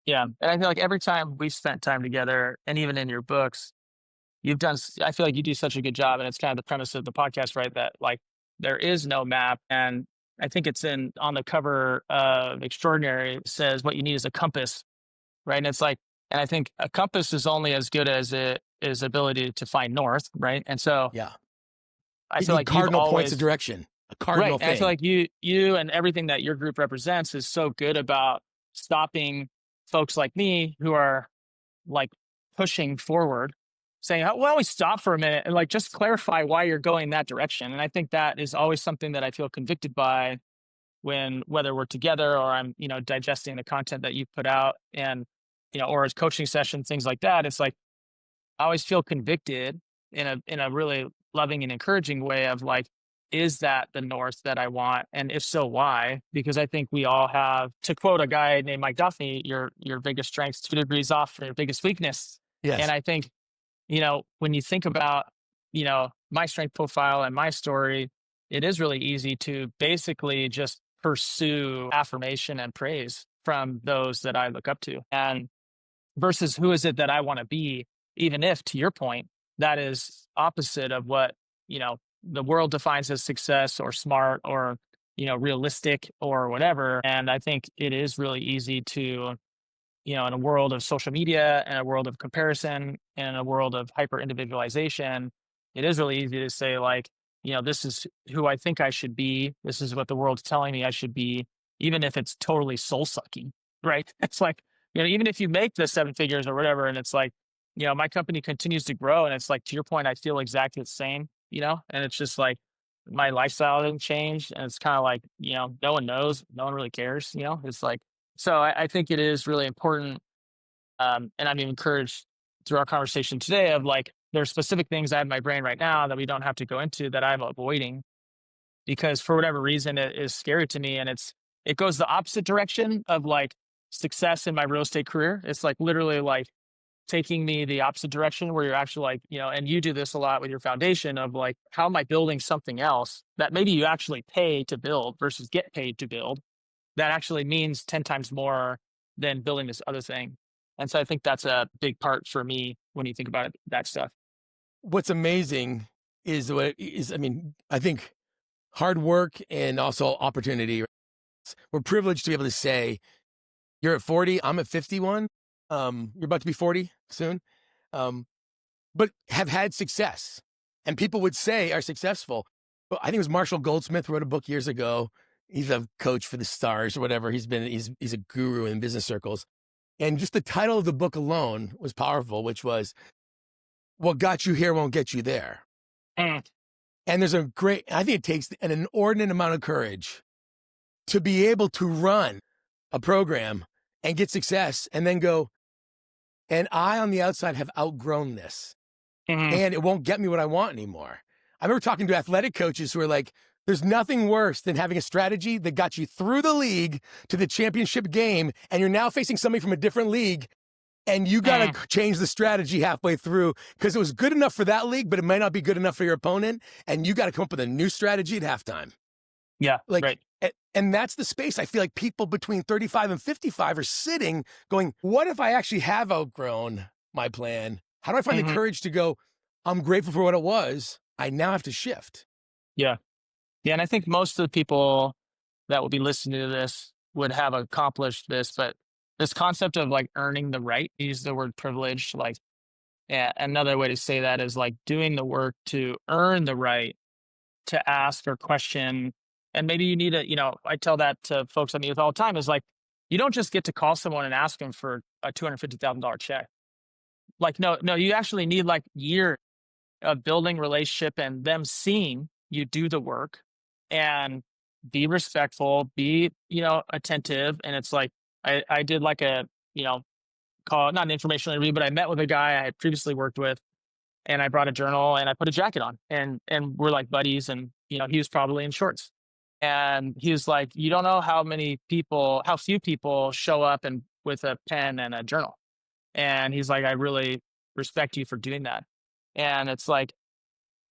Yeah. And I feel like every time we spent time together, and even in your books, I feel like you do such a good job, and it's kind of the premise of the podcast, right? That like there is no map. And I think it's on the cover of Extraordinary, it says what you need is a compass, right? And it's like, and I think a compass is only as good as it is ability to find north, right? And so Yeah. I You feel need like you've cardinal points of always, direction, a right. cardinal And I feel thing. like you and everything that your group represents is so good about stopping folks like me who are like pushing forward, saying, "Oh, well, we stop for a minute and like just clarify why you're going that direction." And I think that is always something that I feel convicted by when, whether we're together or I'm, digesting the content that you put out, and, or as coaching sessions, things like that. It's like, I always feel convicted in a really loving and encouraging way of like, is that the north that I want? And if so, why? Because I think we all have, to quote a guy named Mike Dauphinee, your biggest strength's 2 degrees off from your biggest weakness. And Yes. I think, when you think about, my strength profile and my story, it is really easy to basically just pursue affirmation and praise from those that I look up to. And versus who is it that I want to be, even if, to your point, that is opposite of what, the world defines as success or smart or, realistic or whatever. And I think it is really easy to, in a world of social media and a world of comparison and a world of hyper individualization, it is really easy to say, like, this is who I think I should be. This is what the world's telling me I should be, even if it's totally soul sucking, right? It's like, even if you make the 7 figures or whatever, and it's like, my company continues to grow. And it's like, to your point, I feel exactly the same, and it's just like, my lifestyle hasn't changed. And it's kind of like, no one knows, no one really cares, it's like, so I think it is really important. And I'm encouraged through our conversation today of like, there's specific things I have in my brain right now that we don't have to go into that I'm avoiding because for whatever reason, it is scary to me. And it goes the opposite direction of like success in my real estate career. It's like literally like taking me the opposite direction where you're actually like, and you do this a lot with your foundation of like, how am I building something else that maybe you actually pay to build versus get paid to build? That actually means 10 times more than building this other thing. And so I think that's a big part for me when you think about it, that stuff. What's amazing is I mean, I think hard work and also opportunity. We're privileged to be able to say, you're at 40, I'm at 51. You're about to be 40 soon. But have had success. And people would say are successful. But I think it was Marshall Goldsmith wrote a book years ago. He's a coach for the stars or whatever. He's a guru in business circles. And just the title of the book alone was powerful, which was What Got You Here Won't Get You There. Mm. And I think it takes an inordinate amount of courage to be able to run a program and get success and then go, and I on the outside have outgrown this. Mhm. And it won't get me what I want anymore. I remember talking to athletic coaches who are like, there's nothing worse than having a strategy that got you through the league to the championship game, and you're now facing somebody from a different league, and you got to change the strategy halfway through because it was good enough for that league, but it might not be good enough for your opponent, and you got to come up with a new strategy at halftime. Yeah, Like, right. and that's the space I feel like people between 35 and 55 are sitting going, what if I actually have outgrown my plan? How do I find the Mhm. courage to go, I'm grateful for what it was. I now have to shift. Yeah. Yeah. And I think most of the people that will be listening to this would have accomplished this, but this concept of like earning the right, use the word privilege, like, yeah, another way to say that is like doing the work to earn the right to ask or question. And maybe you need I tell that to folks I meet with all the time is like, you don't just get to call someone and ask them for a $250,000 check. Like, no, you actually need like years of building relationship and them seeing you do the work and be respectful, be, attentive. And it's like, I did like a, call, not an informational interview, but I met with a guy I had previously worked with and I brought a journal and I put a jacket on and we're like buddies. And, he was probably in shorts. And he was like, you don't know how few people show up and with a pen and a journal. And he's like, I really respect you for doing that. And it's like,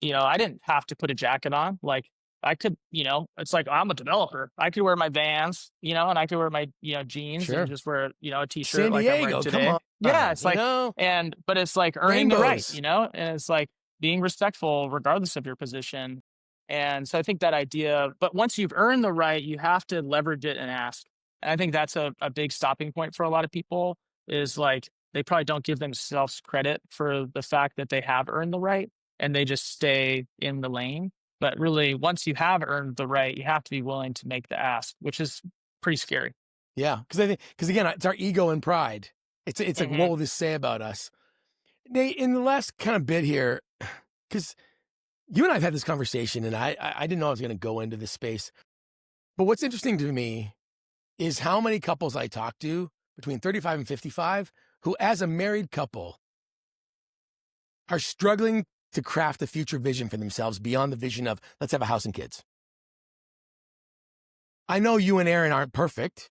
I didn't have to put a jacket on. Like I could, it's like I'm a developer. I could wear my Vans, and I could wear my, jeans and Sure. just wear, a t-shirt San like I'm wearing Diego, come today. Yeah. on, It's like, but it's like earning the right, rainbows. and it's like being respectful regardless of your position. And so I think that idea, but once you've earned the right, you have to leverage it and ask. And I think that's a big stopping point for a lot of people is like, they probably don't give themselves credit for the fact that they have earned the right and they just stay in the lane. But really, once you have earned the right, you have to be willing to make the ask, which is pretty scary. Yeah, because again, it's our ego and pride. It's like, what Hmm. will this say about us? Nate, in the last kind of bit here, because you and I have had this conversation, and I didn't know I was going to go into this space. But what's interesting to me is how many couples I talk to between 35 and 55 who, as a married couple, are struggling to craft a future vision for themselves beyond the vision of let's have a house and kids. I know you and Erin aren't perfect,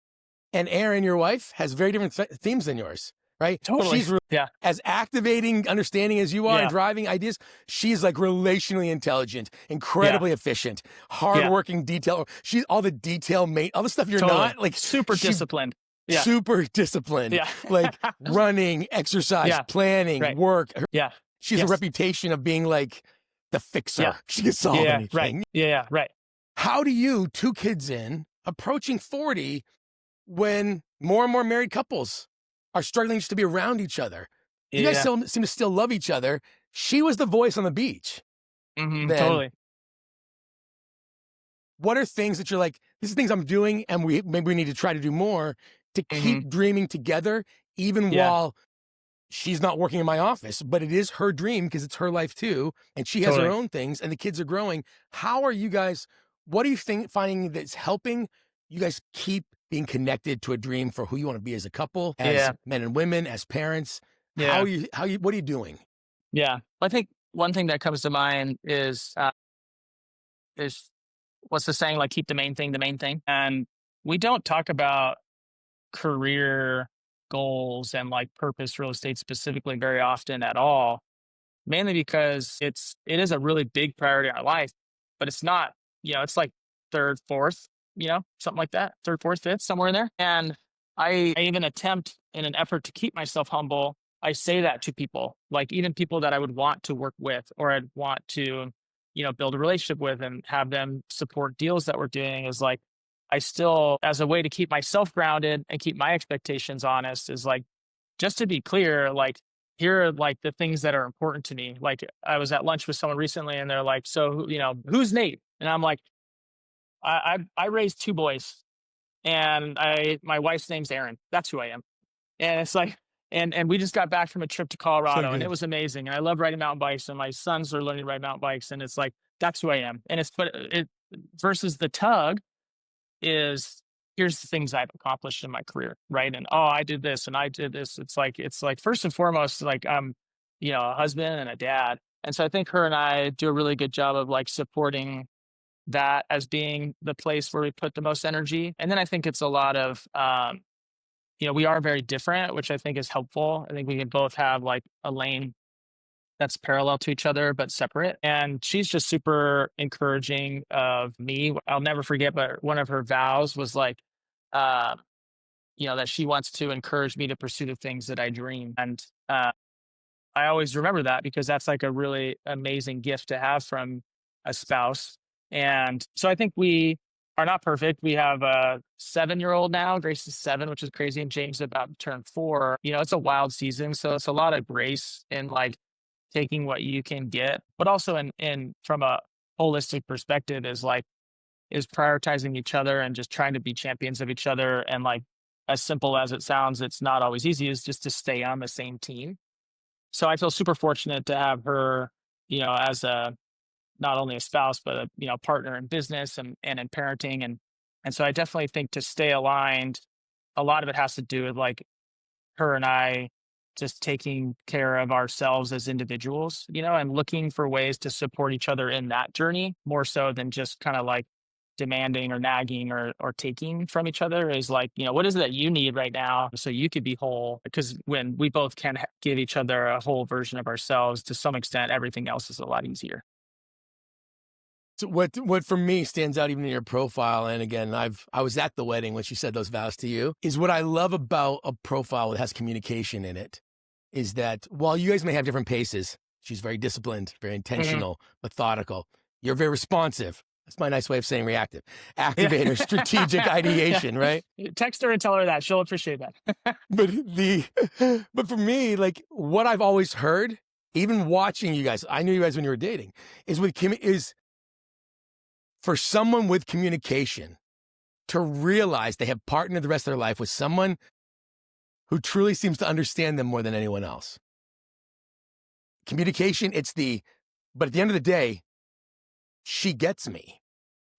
and Erin, your wife, has very different themes than yours, right? Totally. She's Yeah. as activating, understanding as you are and Yeah. driving ideas. She's like relationally intelligent, Yeah. incredibly efficient, Yeah. hardworking, detail. She's all the detail mate, all the stuff you're Totally. not, like Super she disciplined. Yeah. super disciplined, Yeah. like running, exercise, Yeah. planning, Right. work. Yeah. She has a Yes. reputation of being like the Yeah. fixer. She can solve Yeah. Right. anything. Yeah. Right. How do you, two kids in, approaching 40, when more and more married couples are struggling just to be around each other? You guys Yeah. seem to still love each other. She was the voice on the beach. Then Totally. what are things that you're like, these are things I'm doing and maybe we need to try to do more to Hmm. keep dreaming together, even Yeah. while she's not working in my office, but it is her dream because it's her life too. And she has her Totally. own things and the kids are growing. How are you guys, what are you finding that's helping you guys keep being connected to a dream for who you want to be as a couple, as Yeah. men and women, as parents? Yeah. What are you doing? Yeah. I think one thing that comes to mind is what's the saying? Like, keep the main thing the main thing. And we don't talk about career goals and like purpose real estate specifically very often at all, mainly because it is a really big priority in our life, but it's not, it's like third, fourth, something like that, third, fourth, fifth, somewhere in there. And I even attempt in an effort to keep myself humble. I say that to people, like even people that I would want to work with or I'd want to, build a relationship with and have them support deals that we're doing is like, I still, as a way to keep myself grounded and keep my expectations honest, is like, just to be clear, like, here are like the things that are important to me. Like I was at lunch with someone recently and they're like, so, who's Nate? And I'm like, I raised two boys and my wife's name's Erin. That's who I am. And it's like, and we just got back from a trip to So Colorado and it good. was amazing. And I love riding mountain bikes and my sons are learning to ride mountain bikes. And it's like, that's who I am. And but it versus the tug is here's the things I've accomplished in my career, right? And oh, I did this and I did this. It's like first and foremost, like I'm, a husband and a dad. And so I think her and I do a really good job of like supporting that as being the place where we put the most energy. And then I think it's a lot of we are very different, which I think is helpful. I think we can both have like a lane that's parallel to each other but separate. And she's just super encouraging of me. I'll never forget, but one of her vows was like, uh, that she wants to encourage me to pursue the things that I dream. And I always remember that because that's like a really amazing gift to have from a spouse. And so I think we are not perfect. We have a 7-year-old now. Grace is 7, which is crazy. And James is about to turn 4. It's a wild season. So it's a lot of grace in like taking what you can get, but also in from a holistic perspective is prioritizing each other and just trying to be champions of each other. And like, as simple as it sounds, it's not always easy, is just to stay on the same team. So I feel super fortunate to have her, as a, not only a spouse, but a, partner in business and in parenting. And so I definitely think to stay aligned, a lot of it has to do with like her and I just taking care of ourselves as individuals, and looking for ways to support each other in that journey more so than just kind of like demanding or nagging or taking from each other is like, what is it that you need right now so you could be whole? Because when we both can give each other a whole version of ourselves, to some extent, everything else is a lot easier. So what for me stands out even in your profile, and again, I was at the wedding when she said those vows to you, is what I love about a profile that has communication in it, is that while you guys may have different paces, she's very disciplined, very Mhm. intentional, methodical. You're very responsive. That's my nice way of saying reactive. Yeah. Activator, strategic, Yeah. ideation, right? Text her and tell her that. She'll appreciate that. But but for me, like what I've always heard, even watching you guys, I knew you guys when you were dating, is is for someone with communication to realize they have partnered the rest of their life with someone who truly seems to understand them more than anyone else. Communication, but at the end of the day, she gets me.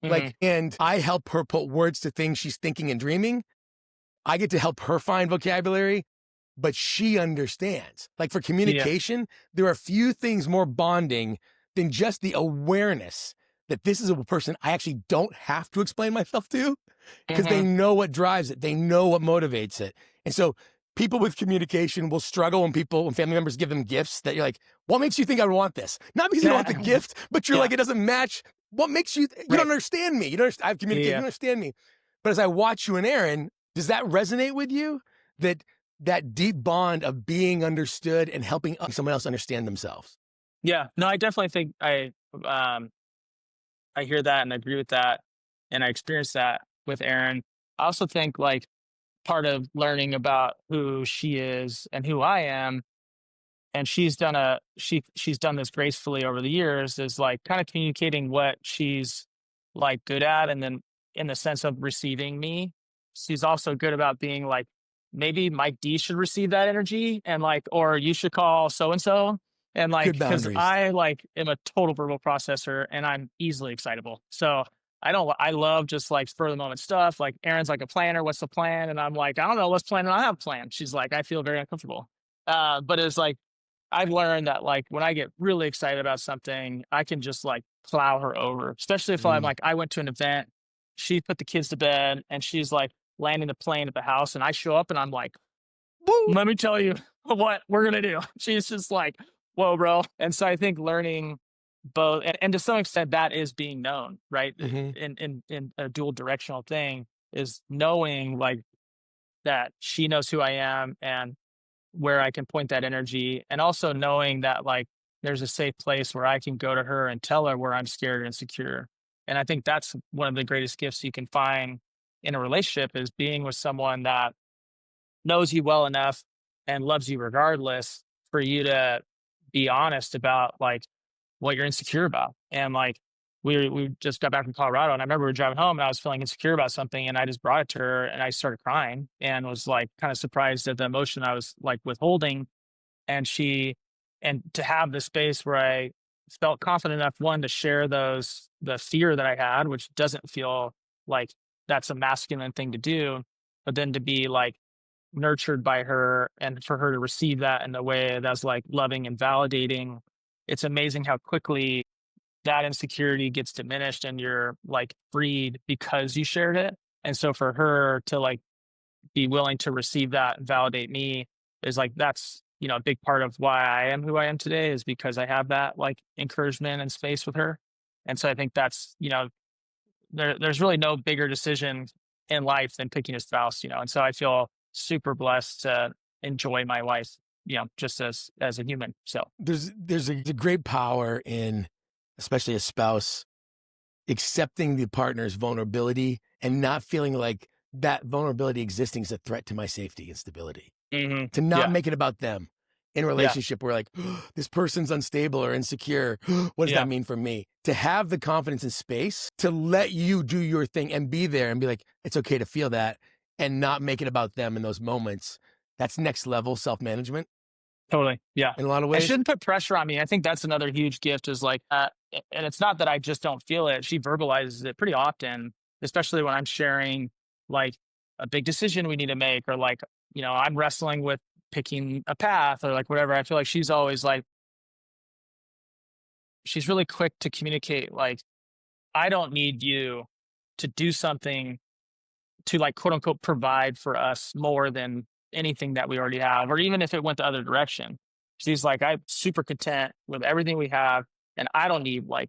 Mhm. Like, and I help her put words to things she's thinking and dreaming. I get to help her find vocabulary, but she understands. Like for Yeah. communication, there are few things more bonding than just the awareness that this is a person I actually don't have to explain myself to because they Mhm. know what drives it. They know what motivates it. And so people with communication will struggle when family members give them gifts that you're like, what makes you think I would want this? Not because you don't want the gift, but you're Yeah. like, it doesn't match. What makes you don't Right. understand me. You don't understand, I have communicated, you Yeah. don't understand me. But as I watch you and Aaron, does that resonate with you? That deep bond of being understood and helping someone else understand themselves. Yeah. No, I definitely think I hear that and agree with that. And I experienced that with Erin. I also think like part of learning about who she is and who I am, and she's done this gracefully over the years, is like kind of communicating what she's like good at, and then in the sense of receiving me, she's also good about being like, maybe Mike D should receive that energy, and like, or you should call so and so, and like, Good because boundaries. I like am a total verbal processor and I'm easily excitable, so I love just like spur of the moment stuff. Like Erin's like a planner, what's the plan? And I'm like, I don't know, what's plan? And I have a plan. She's like, I feel very uncomfortable. But it's like I've learned that like when I get really excited about something, I can just like plow her over, especially if I'm Mm. like, I went to an event, she put the kids to bed, and she's like landing the plane at the house, and I show up and I'm like, Woo! let me tell you what we're gonna do. She's just like, whoa, bro. And so I think learning both, and to some extent, that is being known, right? Mm-hmm. In a dual directional thing is knowing like that she knows who I am and where I can point that energy, and also knowing that like there's a safe place where I can go to her and tell her where I'm scared and insecure. And I think that's one of the greatest gifts you can find in a relationship, is being with someone that knows you well enough and loves you regardless for you to be honest about like what you're insecure about. And like we just got back from Colorado, and I remember we were driving home and I was feeling insecure about something, and I just brought it to her and I started crying and was like kind of surprised at the emotion I was like withholding. And and to have the space where I felt confident enough, one, to share the fear that I had, which doesn't feel like that's a masculine thing to do, but then to be like nurtured by her and for her to receive that in a way that's like loving and validating. It's amazing how quickly that insecurity gets diminished and you're like freed because you shared it. And so for her to like be willing to receive that and validate me is like, that's, a big part of why I am who I am today, is because I have that like encouragement and space with her. And so I think that's, there's really no bigger decision in life than picking a spouse, and so I feel super blessed to enjoy my wife, just as a human. So There's a great power in, especially a spouse, accepting the partner's vulnerability and not feeling like that vulnerability existing is a threat to my safety and stability. mhm. To not Yeah, make it about them. In a yeah, relationship where like, this person's unstable or insecure. What does that yeah, mean for me? To have the confidence and space to let you do your thing and be there and be like, it's okay to feel that and not make it about them in those moments. That's next level self-management totally. Yeah. in a lot of And she ways. didn't put pressure on me. I think that's another huge gift, is like, and it's not that I just don't feel it. She verbalizes it pretty often, especially when I'm sharing like a big decision we need to make, or like, I'm wrestling with picking a path or like whatever. I feel like she's always like, she's really quick to communicate, like, I don't need you to do something to like quote unquote provide for us more than anything that we already have, or even if it went the other direction. She's like, I'm super content with everything we have, and I don't need like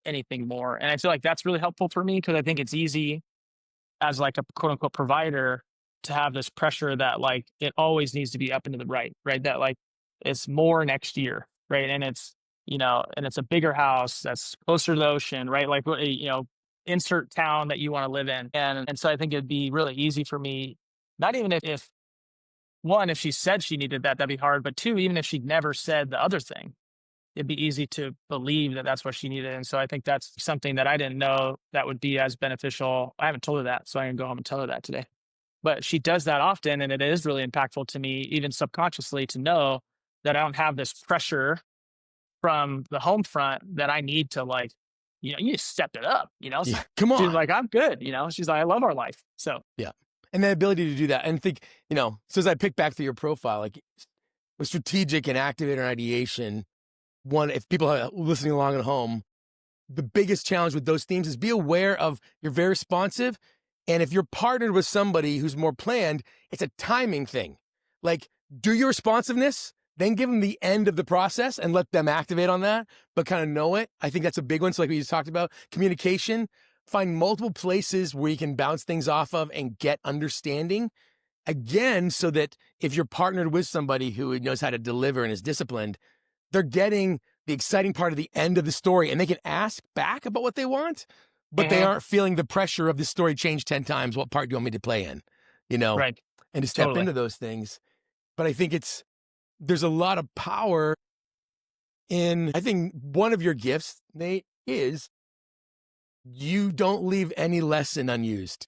anything more. And I feel like that's really helpful for me because I think it's easy as like a quote unquote provider to have this pressure that like it always needs to be up and to the right, right? That like it's more next year, right? And it's, and it's a bigger house that's closer to the ocean, right? Like, insert town that you want to live in. And so I think it'd be really easy for me, not even if one, if she said she needed that, that'd be hard. But two, even if she'd never said the other thing, it'd be easy to believe that that's what she needed. And so I think that's something that I didn't know that would be as beneficial. I haven't told her that, so I can go home and tell her that today. But she does that often, and it is really impactful to me, even subconsciously, to know that I don't have this pressure from the home front that I need to like, you just step it up, So Yeah, come she's on. like, I'm good, She's like, I love our life. So Yeah. And the ability to do that. And think, so as I pick back through your profile, like with strategic and activator and ideation, one, if people are listening along at home, the biggest challenge with those themes is be aware of you're very responsive. And if you're partnered with somebody who's more planned, it's a timing thing. Like, do your responsiveness, then give them the end of the process and let them activate on that, but kind of know it. I think that's a big one. So like we just talked about, communication, find multiple places where you can bounce things off of and get understanding. Again, so that if you're partnered with somebody who knows how to deliver and is disciplined, they're getting the exciting part of the end of the story and they can ask back about what they want, but they aren't feeling the pressure of the story changed 10 times. What part do you want me to play in? right. And to step Totally. into those things. But I think there's a lot of power in, I think one of your gifts, Nate, is you don't leave any lesson unused.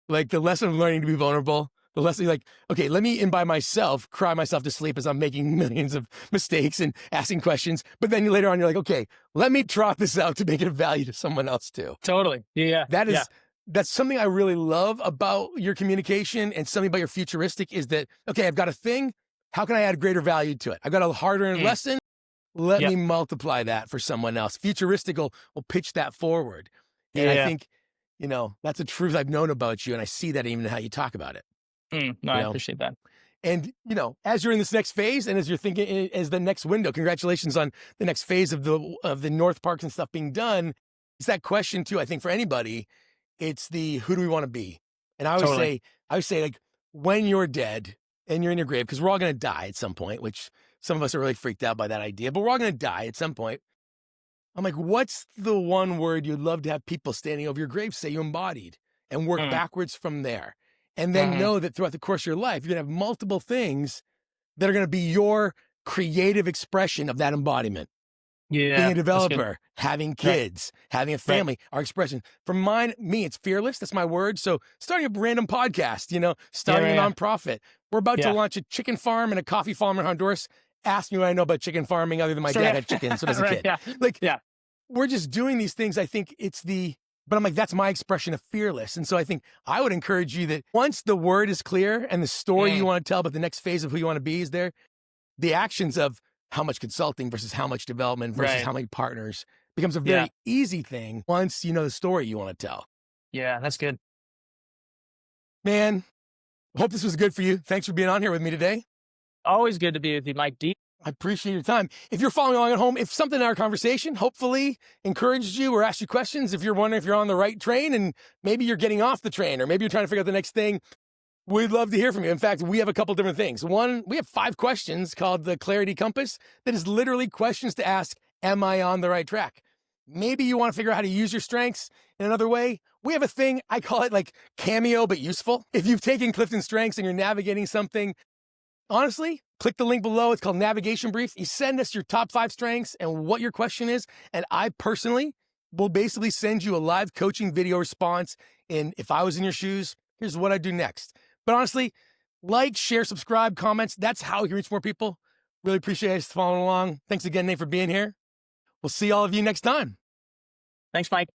Like the lesson of learning to be vulnerable, the lesson like, okay, let me in by myself, cry myself to sleep as I'm making millions of mistakes and asking questions. But then later on, you're like, okay, let me trot this out to make it of value to someone else too. Totally. Yeah. That's something I really love about your communication and something about your futuristic is that, okay, I've got a thing. How can I add greater value to it? I've got a harder lesson. Let me multiply that for someone else. Futuristic will pitch that forward. And I think, that's a truth I've known about you. And I see that even in how you talk about it. No, I appreciate that. And, as you're in this next phase and as you're thinking as the next window, congratulations on the next phase of the North Parks and stuff being done. It's that question too, I think for anybody, it's the, who do we want to be? And I always say like when you're dead and you're in your grave, because we're all going to die at some point, which some of us are really freaked out by that idea, but we're all going to die at some point. I'm like, what's the one word you'd love to have people standing over your grave say you embodied and work backwards from there? And then know that throughout the course of your life, you're going to have multiple things that are going to be your creative expression of that embodiment. Yeah. Being a developer, having kids, having a family, our expression. For me, it's fearless. That's my word. So starting a random podcast, starting a nonprofit. We're about to launch a chicken farm and a coffee farm in Honduras. Ask me what I know about chicken farming other than my dad had chickens when I was a kid. We're just doing these things. I think but I'm like, that's my expression of fearless. And so I think I would encourage you that once the word is clear and the story you want to tell, but the next phase of who you want to be is there, the actions of how much consulting versus how much development versus how many partners becomes a very easy thing once you know the story you want to tell. Yeah, that's good. Man, hope this was good for you. Thanks for being on here with me today. Always good to be with you, Mike D. I appreciate your time. If you're following along at home, if something in our conversation hopefully encouraged you or asked you questions, if you're wondering if you're on the right train and maybe you're getting off the train or maybe you're trying to figure out the next thing, we'd love to hear from you. In fact, we have a couple different things. One, we have 5 questions called the Clarity Compass that is literally questions to ask, am I on the right track? Maybe you want to figure out how to use your strengths in another way. We have a thing, I call it like cameo, but useful. If you've taken Clifton Strengths and you're navigating something, honestly, click the link below. It's called Navigation Brief. You send us your top 5 strengths and what your question is. And I personally will basically send you a live coaching video response. And if I was in your shoes, here's what I'd do next. But honestly, like, share, subscribe, comments. That's how we can reach more people. Really appreciate you following along. Thanks again, Nate, for being here. We'll see all of you next time. Thanks, Mike.